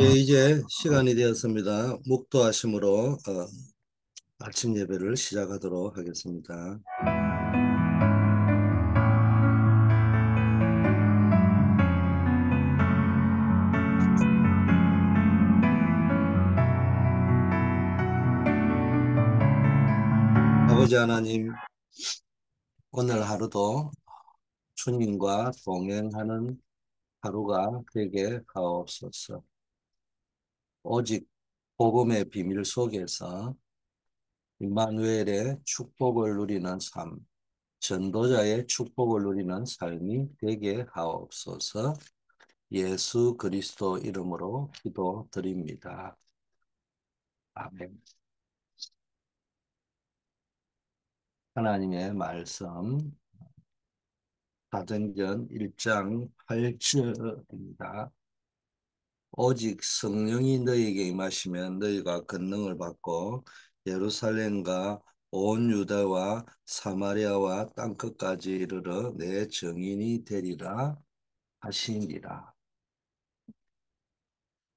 예, 이제 시간이 되었습니다. 묵도하심으로 아침 예배를 시작하도록 하겠습니다. 아버지 하나님, 오늘 하루도 주님과 동행하는 하루가 되게 하옵소서. 오직 복음의 비밀 속에서 임마누엘의 축복을 누리는 삶, 전도자의 축복을 누리는 삶이 되게 하옵소서. 예수 그리스도 이름으로 기도드립니다. 아멘. 하나님의 말씀 사도행전 1장 8절입니다. 오직 성령이 너희에게 임하시면 너희가 권능을 받고 예루살렘과 온 유다와 사마리아와 땅끝까지 이르러 내 증인이 되리라 하시니라.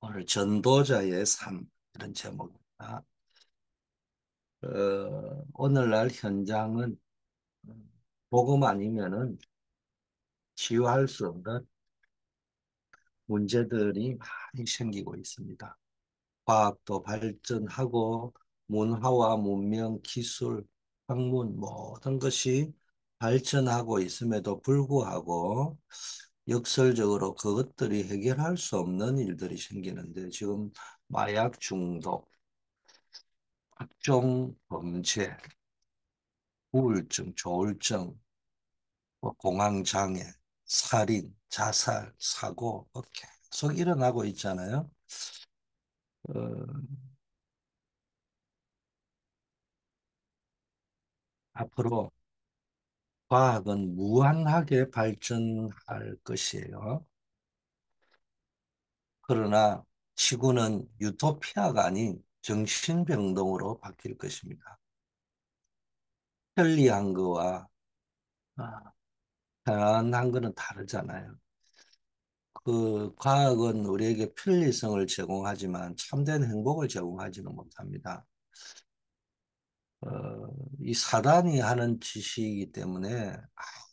오늘 전도자의 삶 이런 제목입니다. 오늘날 현장은 복음 아니면은 치유할 수 없는 문제들이 많이 생기고 있습니다. 과학도 발전하고 문화와 문명, 기술, 학문 모든 것이 발전하고 있음에도 불구하고 역설적으로 그것들이 해결할 수 없는 일들이 생기는데 지금 마약 중독, 각종 범죄, 우울증, 조울증, 공황장애, 살인, 자살, 사고 계속 일어나고 있잖아요. 어, 앞으로 과학은 무한하게 발전할 것이에요. 그러나 지구는 유토피아가 아닌 정신병동으로 바뀔 것입니다. 편리한 거와 아, 편안한 거는 다르잖아요. 그 과학은 우리에게 편리성을 제공하지만 참된 행복을 제공하지는 못합니다. 이 사단이 하는 짓이기 때문에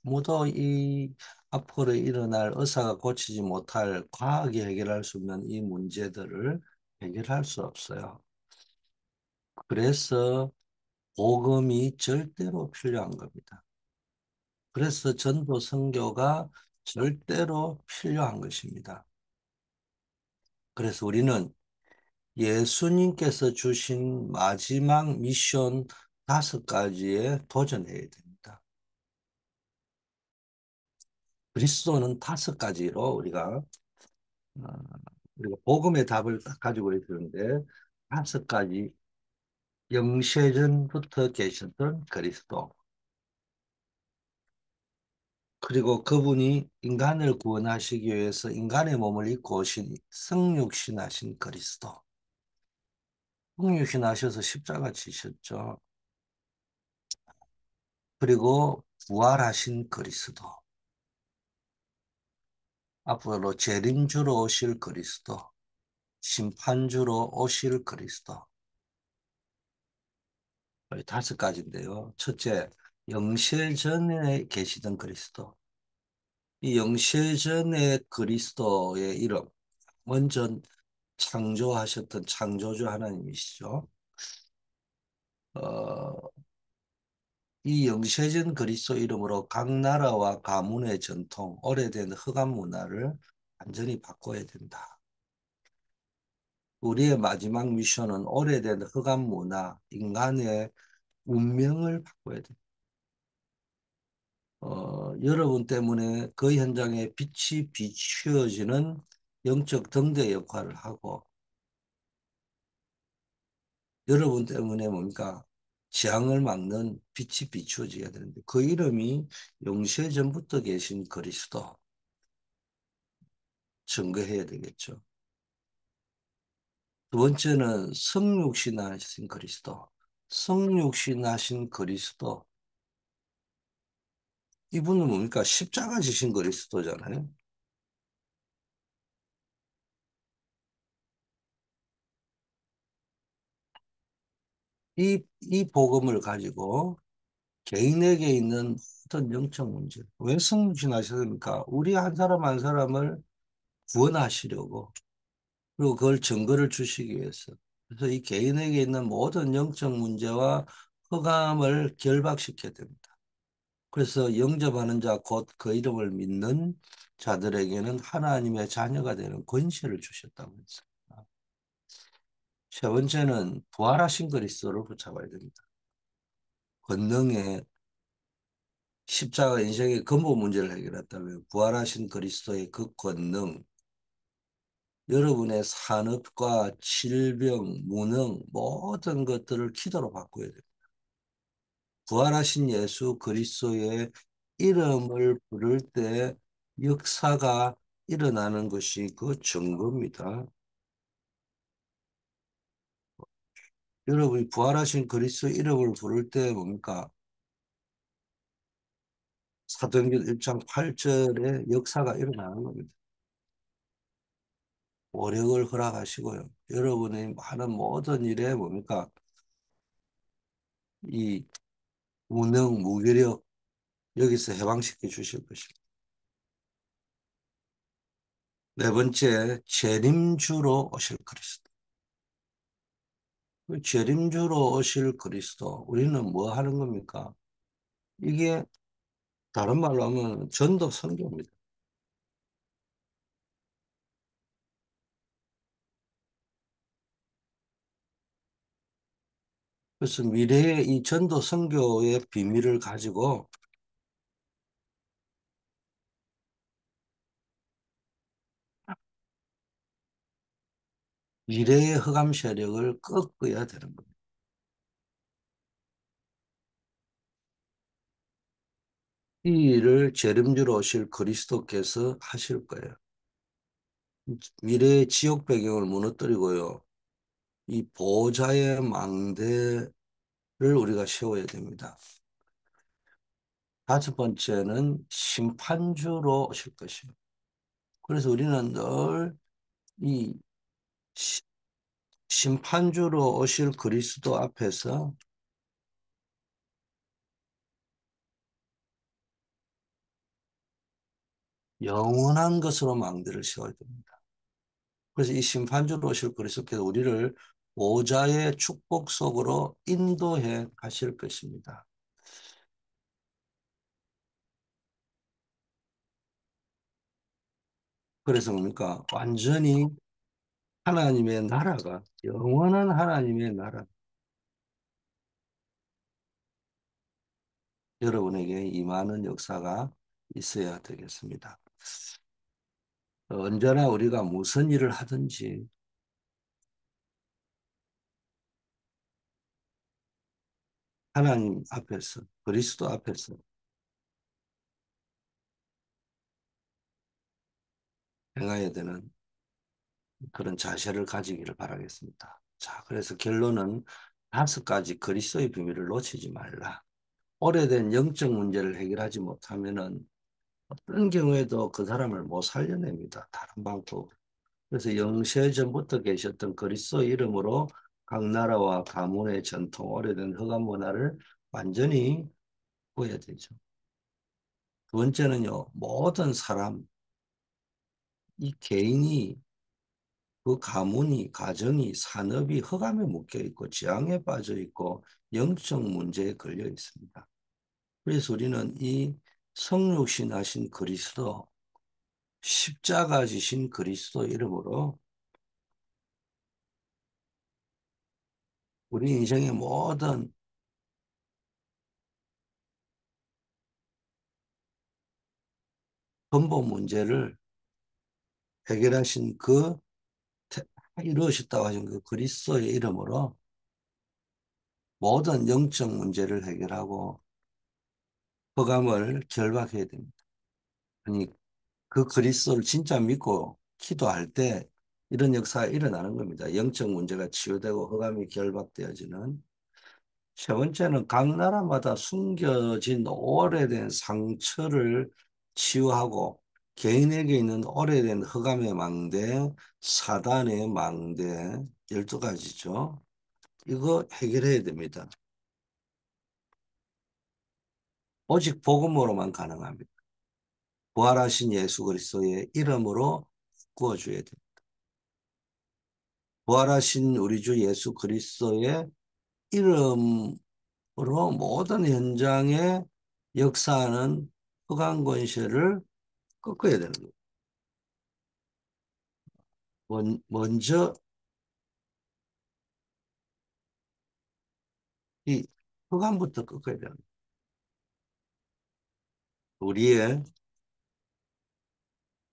아무도 이 앞으로 일어날 의사가 고치지 못할 과학이 해결할 수 없는 이 문제들을 해결할 수 없어요. 그래서 복음이 절대로 필요한 겁니다. 그래서 전도 선교가 절대로 필요한 것입니다. 그래서 우리는 예수님께서 주신 마지막 미션 5가지에 도전해야 됩니다. 그리스도는 5가지로 어, 우리가 복음의 답을 딱 가지고 있는데 5가지 영세전부터 계셨던 그리스도 그리고 그분이 인간을 구원하시기 위해서 인간의 몸을 입고 오신 성육신하신 그리스도 성육신하셔서 십자가 지셨죠. 그리고 부활하신 그리스도 앞으로 재림주로 오실 그리스도 심판주로 오실 그리스도 5가지인데요. 첫째, 영세전에 계시던 그리스도. 이 영세전의 그리스도의 이름, 먼저 창조하셨던 창조주 하나님이시죠. 어, 이 영세전 그리스도 이름으로 각 나라와 가문의 전통, 오래된 흑암 문화를 완전히 바꿔야 된다. 우리의 마지막 미션은 오래된 흑암 문화, 인간의 운명을 바꿔야 된다. 여러분 때문에 그 현장에 빛이 비추어지는 영적 등대 역할을 하고 여러분 때문에 뭡니까? 재앙을 막는 빛이 비추어져야 되는데 그 이름이 영세전부터 계신 그리스도 증거해야 되겠죠. 두 번째는 성육신하신 그리스도. 성육신하신 그리스도. 이분은 뭡니까? 십자가 지신 그리스도잖아요. 이 복음을 가지고 개인에게 있는 모든 영적 문제. 왜 승진하셨습니까? 우리 한 사람 한 사람을 구원하시려고. 그리고 그걸 증거를 주시기 위해서. 그래서 이 개인에게 있는 모든 영적 문제와 흑암을 결박시켜야 됩니다. 그래서 영접하는 자, 곧 그 이름을 믿는 자들에게는 하나님의 자녀가 되는 권세를 주셨다고 했습니다. 세 번째는 부활하신 그리스도를 붙잡아야 됩니다. 권능의 십자가 인생의 근본 문제를 해결했다면 부활하신 그리스도의 그 권능, 여러분의 산업과 질병, 무능 모든 것들을 기도로 바꿔야 됩니다. 부활하신 예수 그리스도의 이름을 부를 때 역사가 일어나는 것이 그 증거입니다. 여러분이 부활하신 그리스도 이름을 부를 때 뭡니까? 사도행전 1장 8절에 역사가 일어나는 겁니다. 오력을 허락하시고요. 여러분의 많은 모든 일에 뭡니까? 이 무능, 무기력 여기서 해방시켜 주실 것입니다. 네 번째, 재림주로 오실 그리스도. 그 재림주로 오실 그리스도. 우리는 뭐 하는 겁니까? 이게 다른 말로 하면 전도 선교입니다. 그래서 미래의 이 전도 선교의 비밀을 가지고 미래의 흑암 세력을 꺾어야 되는 겁니다. 이 일을 재림주로 오실 그리스도께서 하실 거예요. 미래의 지옥 배경을 무너뜨리고요. 이 보호자의 망대를 우리가 세워야 됩니다. 다섯 번째는 심판주로 오실 것입니다. 그래서 우리는 늘 이 심판주로 오실 그리스도 앞에서 영원한 것으로 망대를 세워야 됩니다. 그래서 이 심판주로 오실 그리스도께서 우리를 보호자의 축복 속으로 인도해 가실 것입니다. 그래서 뭡니까? 완전히 하나님의 나라가 영원한 하나님의 나라 여러분에게 임하는 역사가 있어야 되겠습니다. 언제나 우리가 무슨 일을 하든지 하나님 앞에서 그리스도 앞에서 행해야 되는 그런 자세를 가지기를 바라겠습니다. 자, 그래서 결론은 다섯 가지 그리스도의 비밀을 놓치지 말라. 오래된 영적 문제를 해결하지 못하면은 어떤 경우에도 그 사람을 못 살려냅니다. 다른 방법. 그래서 영세 전부터 계셨던 그리스도 이름으로 각 나라와 가문의 전통, 오래된 허가 문화를 완전히 보여야 되죠. 두 번째는요, 모든 사람, 이 개인이 그 가문이, 가정이, 산업이 흑암에 묶여 있고 재앙에 빠져 있고 영적 문제에 걸려 있습니다. 그래서 우리는 이 성육신 하신 그리스도, 십자가 지신 그리스도 이름으로 우리 인생의 모든 근본 문제를 해결하신 그 이루어졌다고 하신 그 그리스도의 이름으로 모든 영적 문제를 해결하고 흑암을 결박해야 됩니다. 아니 그 그리스도를 진짜 믿고 기도할 때 이런 역사가 일어나는 겁니다. 영적 문제가 치유되고 흑암이 결박되어지는. 세 번째는 각 나라마다 숨겨진 오래된 상처를 치유하고 개인에게 있는 오래된 흑암의 망대, 사단의 망대 12가지죠. 이거 해결해야 됩니다. 오직 복음으로만 가능합니다. 부활하신 예수 그리스도의 이름으로 구워줘야 됩니다. 부활하신 우리 주 예수 그리스도의 이름으로 모든 현장에 역사하는 흑암 권세를 꺾어야 되는 거예요. 먼저 이 흑암부터 꺾어야 되는 거예요. 우리의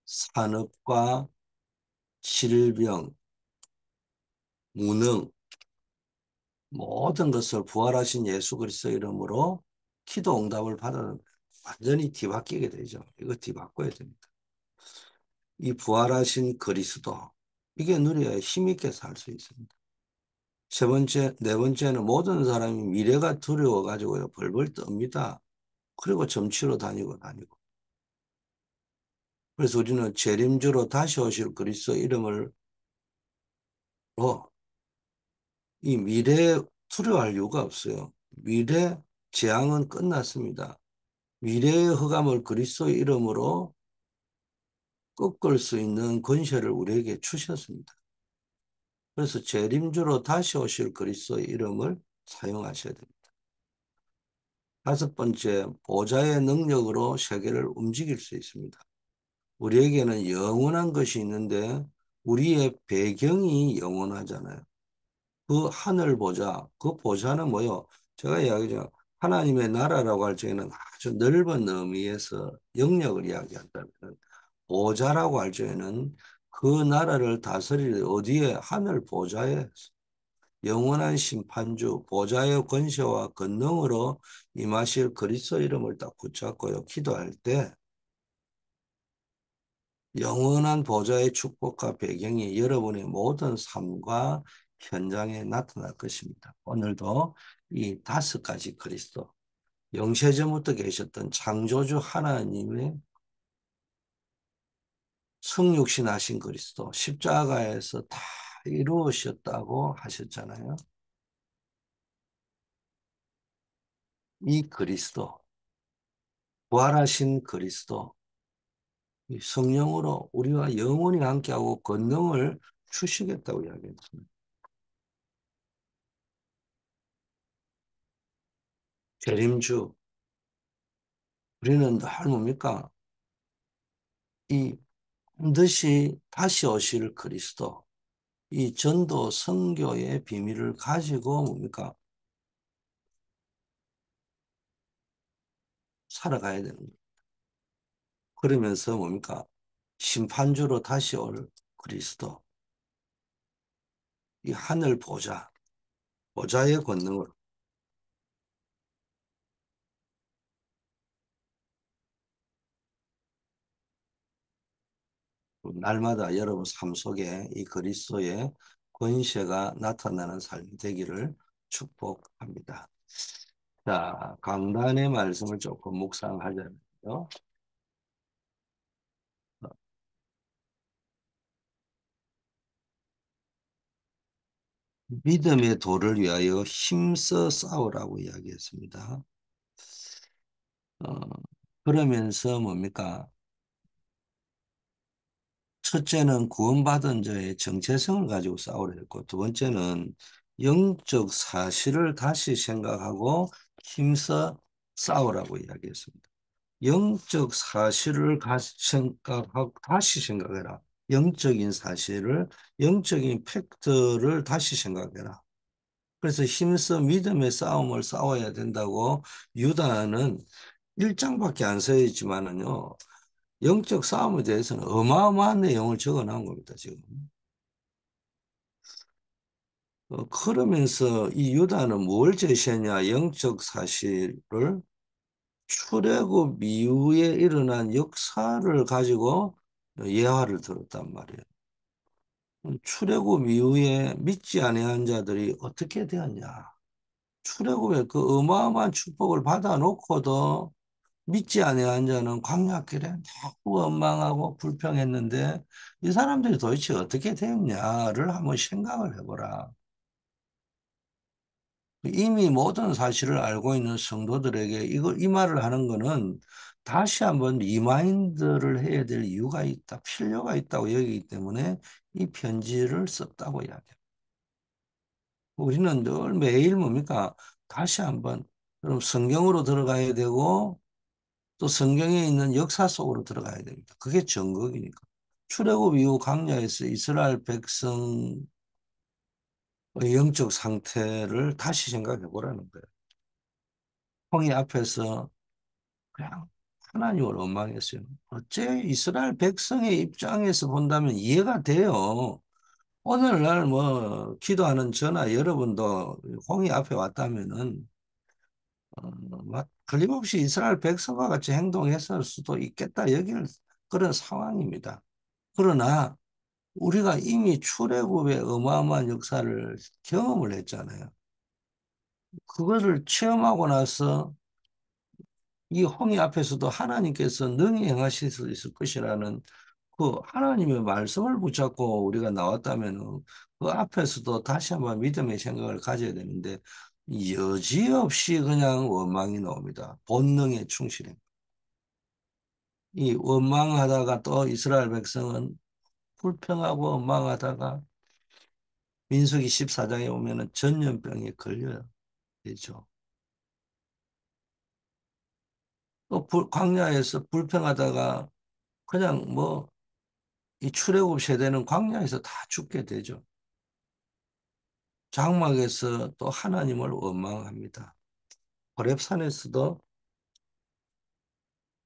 산업과 질병, 무능 모든 것을 부활하신 예수 그리스도 이름으로 기도 응답을 받아 완전히 뒤바뀌게 되죠. 이거 뒤바꿔야 됩니다. 이 부활하신 그리스도 이게 누려야 힘있게 살 수 있습니다. 세 번째, 네 번째는 모든 사람이 미래가 두려워 가지고요 벌벌 떱니다. 그리고 점치러 다니고. 그래서 우리는 재림주로 다시 오실 그리스도 이름을 이 미래에 두려워할 이유가 없어요. 미래 재앙은 끝났습니다. 미래의 흑암을 그리스도의 이름으로 꺾을 수 있는 권세를 우리에게 주셨습니다. 그래서 재림주로 다시 오실 그리스도의 이름을 사용하셔야 됩니다. 다섯 번째, 보좌의 능력으로 세계를 움직일 수 있습니다. 우리에게는 영원한 것이 있는데 우리의 배경이 영원하잖아요. 그 하늘 보좌, 그 보좌는 뭐요? 제가 이야기죠. 하나님의 나라라고 할 적에는 아주 넓은 의미에서 영역을 이야기한다면 보좌라고 할 적에는 그 나라를 다스릴 어디에 하늘 보좌에 영원한 심판주 보좌의 권세와 권능으로 임하실 그리스도 이름을 딱 붙잡고요. 기도할 때 영원한 보좌의 축복과 배경이 여러분의 모든 삶과 현장에 나타날 것입니다. 오늘도 이 다섯 가지 그리스도, 영세전부터 계셨던 창조주 하나님의 성육신하신 그리스도, 십자가에서 다 이루어졌다고 하셨잖아요. 이 그리스도, 부활하신 그리스도, 이 성령으로 우리와 영원히 함께하고 권능을 주시겠다고 이야기했습니다. 재림주, 우리는 늘 뭡니까? 이 반드시 다시 오실 그리스도, 이 전도 선교의 비밀을 가지고 뭡니까? 살아가야 되는 거예요. 그러면서 뭡니까? 심판주로 다시 올 그리스도, 이 하늘 보좌, 보좌의 권능을 날마다 여러분 삶 속에 이 그리스도의 권세가 나타나는 삶이 되기를 축복합니다. 자, 강단의 말씀을 조금 묵상하자면요. 믿음의 도를 위하여 힘써 싸우라고 이야기했습니다. 어, 그러면서 뭡니까? 첫째는 구원받은 자의 정체성을 가지고 싸우려 했고, 두 번째는 영적 사실을 다시 생각하고 힘써 싸우라고 이야기했습니다. 영적 사실을 생각하고 다시 생각해라. 영적인 사실을, 영적인 팩트를 다시 생각해라. 그래서 힘써 믿음의 싸움을 싸워야 된다고 유다는 1장밖에 안 써 있지만은요. 영적 싸움에 대해서는 어마어마한 내용을 적어 놓은 겁니다, 지금. 그러면서 이 유다는 뭘 제시했냐? 영적 사실을 출애굽 이후에 일어난 역사를 가지고 예화를 들었단 말이에요. 출애굽 이후에 믿지 아니한 자들이 어떻게 되었냐? 출애굽에 그 어마어마한 축복을 받아놓고도 믿지 아니한 자는 광야길에 너무 원망하고 불평했는데 이 사람들이 도대체 어떻게 되었냐를 한번 생각을 해보라. 이미 모든 사실을 알고 있는 성도들에게 이 말을 하는 거는 다시 한번 리마인드를 해야 될 이유가 있다, 필요가 있다고 여기기 때문에 이 편지를 썼다고 이야기해요. 우리는 늘 매일 뭡니까? 다시 한번 그럼 성경으로 들어가야 되고 또 성경에 있는 역사 속으로 들어가야 됩니다. 그게 정극이니까. 출애굽 이후 광야에서 이스라엘 백성의 영적 상태를 다시 생각해 보라는 거예요. 홍해 앞에서 그냥 하나님을 원망했어요. 어째 이스라엘 백성의 입장에서 본다면 이해가 돼요. 오늘날 뭐 기도하는 저나 여러분도 홍해 앞에 왔다면은 막 틀림없이 이스라엘 백성과 같이 행동했을 수도 있겠다 여길 그런 상황입니다. 그러나 우리가 이미 출애굽의 어마어마한 역사를 경험을 했잖아요. 그것을 체험하고 나서 이 홍해 앞에서도 하나님께서 능히 행하실 수 있을 것이라는 그 하나님의 말씀을 붙잡고 우리가 나왔다면 그 앞에서도 다시 한번 믿음의 생각을 가져야 되는데 여지없이 그냥 원망이 나옵니다. 본능에 충실해. 이 원망하다가 또 이스라엘 백성은 불평하고 원망하다가 민수기 14장에 오면은 전염병에 걸려요. 되죠. 또 광야에서 불평하다가 그냥 뭐 이 출애굽 세대는 광야에서 다 죽게 되죠. 장막에서 또 하나님을 원망합니다. 호렙산에서도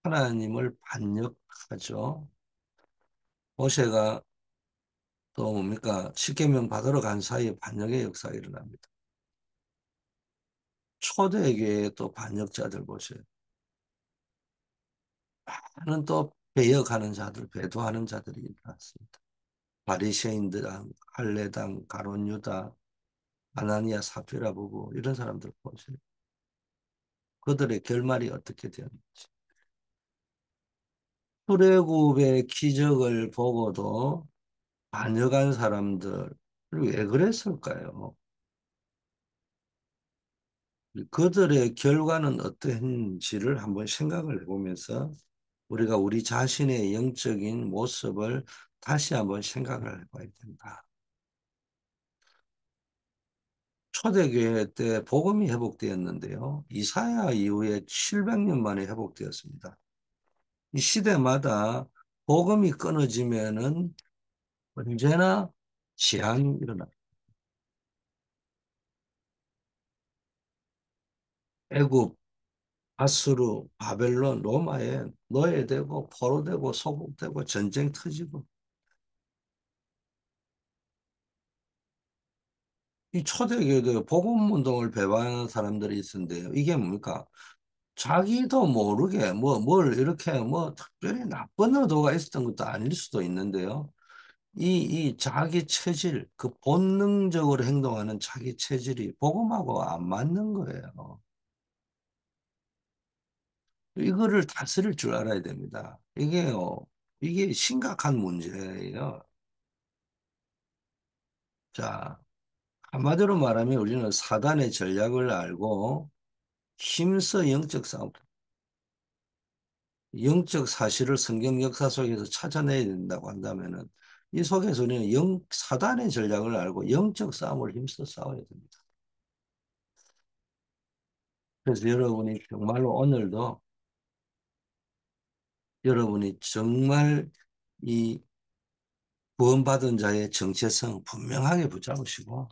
하나님을 반역하죠. 모세가 또 뭡니까? 십계명 받으러 간 사이에 반역의 역사가 일어납니다. 초대교회에 또 반역자들 보세요. 많은 또 배역하는 자들, 배도하는 자들이 일어났습니다. 바리새인들, 할례당, 가룟 유다, 아나니아 사피라 부부 이런 사람들 보세요. 그들의 결말이 어떻게 되었는지. 출애굽의 기적을 보고도 반역한 사람들 왜 그랬을까요? 그들의 결과는 어땠는지를 한번 생각을 해보면서 우리가 우리 자신의 영적인 모습을 다시 한번 생각을 해봐야 된다. 초대교회 때 복음이 회복되었는데요. 이사야 이후에 700년 만에 회복되었습니다. 이 시대마다 복음이 끊어지면은 언제나 재앙이 일어납니다. 애굽, 아수르, 바벨론, 로마에 노예되고 포로되고 소국되고 전쟁 터지고 이 초대교회도 복음 운동을 배반하는 사람들이 있는데요. 이게 뭡니까? 자기도 모르게 뭘 이렇게 뭐 특별히 나쁜 의도가 있었던 것도 아닐 수도 있는데요. 이 자기 체질, 그 본능적으로 행동하는 자기 체질이 복음하고 안 맞는 거예요. 이거를 다스릴 줄 알아야 됩니다. 이게 심각한 문제예요. 자, 한마디로 말하면 우리는 사단의 전략을 알고 힘써 영적 싸움, 영적 사실을 성경 역사 속에서 찾아내야 된다고 한다면은 이 속에서 우리는 사단의 전략을 알고 영적 싸움을 힘써 싸워야 됩니다. 그래서 여러분이 정말로 오늘도 여러분이 정말 이 구원받은 자의 정체성 분명하게 붙잡으시고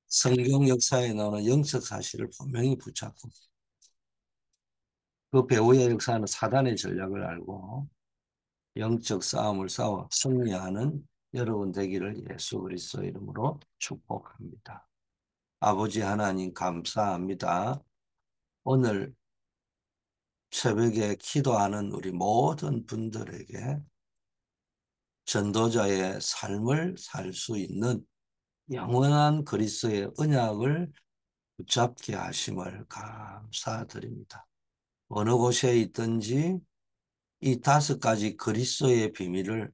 성경 역사에 나오는 영적 사실을 분명히 붙잡고 그 배후의 역사는 사단의 전략을 알고 영적 싸움을 싸워 승리하는 여러분 되기를 예수 그리스도 이름으로 축복합니다. 아버지 하나님 감사합니다. 오늘 새벽에 기도하는 우리 모든 분들에게 전도자의 삶을 살 수 있는 영원한 그리스도의 언약을 붙잡게 하심을 감사드립니다. 어느 곳에 있든지 이 5가지 그리스도의 비밀을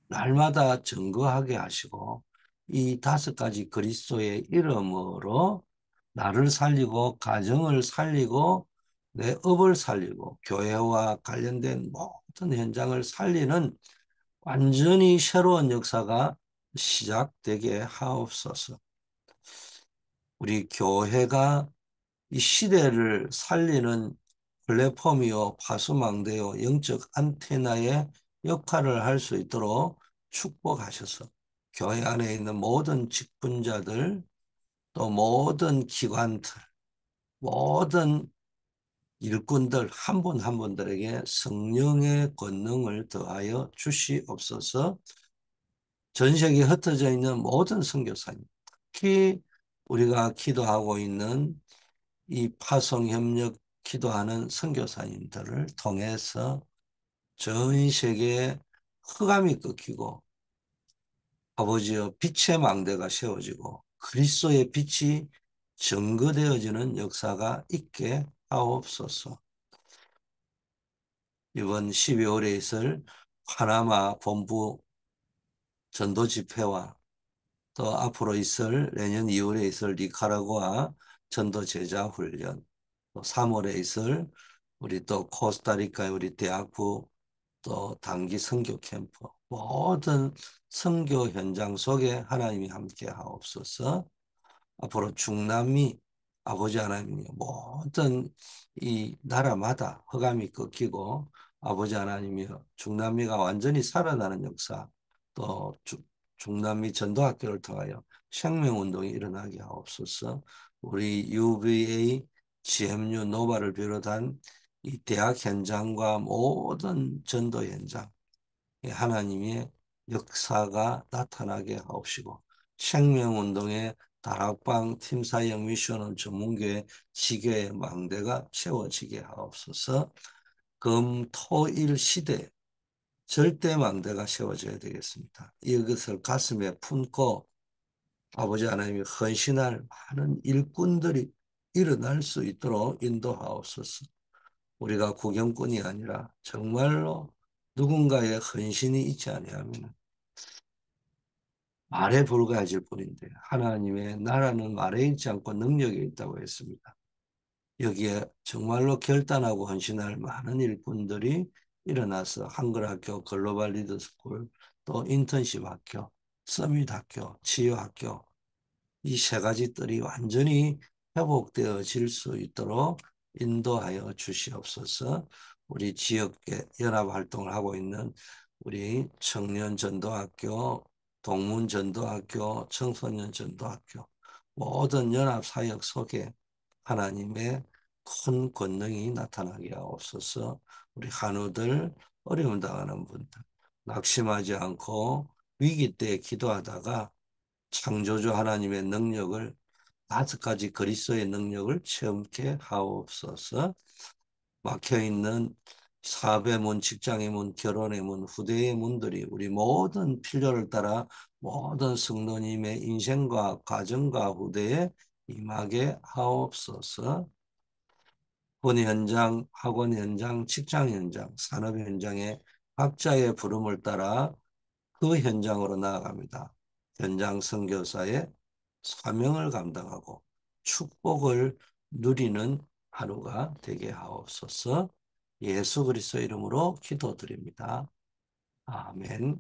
날마다 증거하게 하시고 이 다섯 가지 그리스도의 이름으로 나를 살리고 가정을 살리고 내 업을 살리고 교회와 관련된 모든 현장을 살리는 완전히 새로운 역사가 시작되게 하옵소서. 우리 교회가 이 시대를 살리는 플랫폼이요, 파수망대요, 영적 안테나의 역할을 할 수 있도록 축복하셔서 교회 안에 있는 모든 직분자들, 또 모든 기관들, 모든 일꾼들 한 분 한 분들에게 성령의 권능을 더하여 주시옵소서. 전 세계에 흩어져 있는 모든 선교사님, 특히 우리가 기도하고 있는 이 파송협력 기도하는 선교사님들을 통해서 전 세계에 흑암이 꺾이고 아버지여 빛의 망대가 세워지고 그리스도의 빛이 증거되어지는 역사가 있게 하옵소서. 이번 12월에 있을 파나마 본부 전도 집회와 또 앞으로 있을 내년 2월에 있을 니카라구아 전도 제자 훈련, 또 3월에 있을 우리 또 코스타리카의 우리 대학부 또 단기 선교 캠프, 모든 선교 현장 속에 하나님이 함께 하옵소서. 앞으로 중남미 아버지 하나님이 모든 이 나라마다 흑암이 꺾이고 아버지 하나님이 중남미가 완전히 살아나는 역사, 또 중남미 전도학교를 통하여 생명운동이 일어나게 하옵소서. 우리 UVA, GMU, 노바를 비롯한 이 대학 현장과 모든 전도 현장, 하나님의 역사가 나타나게 하옵시고 생명운동의 다락방 팀사역 미션은 전문교회 지교의 망대가 세워지게 하옵소서. 금토일 시대 절대 망대가 세워져야 되겠습니다. 이것을 가슴에 품고 아버지 하나님이 헌신할 많은 일꾼들이 일어날 수 있도록 인도하옵소서. 우리가 구경꾼이 아니라 정말로 누군가의 헌신이 있지 아니하면 말에 불과해질 뿐인데 하나님의 나라는 말에 있지 않고 능력에 있다고 했습니다. 여기에 정말로 결단하고 헌신할 많은 일꾼들이 일어나서 한글학교, 글로벌 리더스쿨, 또 인턴십 학교, 서밋 학교, 치유학교 이 세 가지 뜰이 완전히 회복되어질 수 있도록 인도하여 주시옵소서. 우리 지역에 연합활동을 하고 있는 우리 청년전도학교, 동문전도학교, 청소년전도학교 모든 연합사역 속에 하나님의 큰 권능이 나타나게 하옵소서. 우리 한우들 어려움 당하는 분들 낙심하지 않고 위기 때 기도하다가 창조주 하나님의 능력을 다섯 가지 그리스도의 능력을 체험케 하옵소서. 막혀있는 사업의 문, 직장의 문, 결혼의 문, 후대의 문들이 우리 모든 필요를 따라 모든 성도님의 인생과 가정과 후대에 임하게 하옵소서. 본 현장, 학원 현장, 직장 현장, 산업 현장의 각자의 부름을 따라 그 현장으로 나아갑니다. 현장 선교사의 사명을 감당하고 축복을 누리는 하루가 되게 하옵소서. 예수 그리스도 이름으로 기도드립니다. 아멘.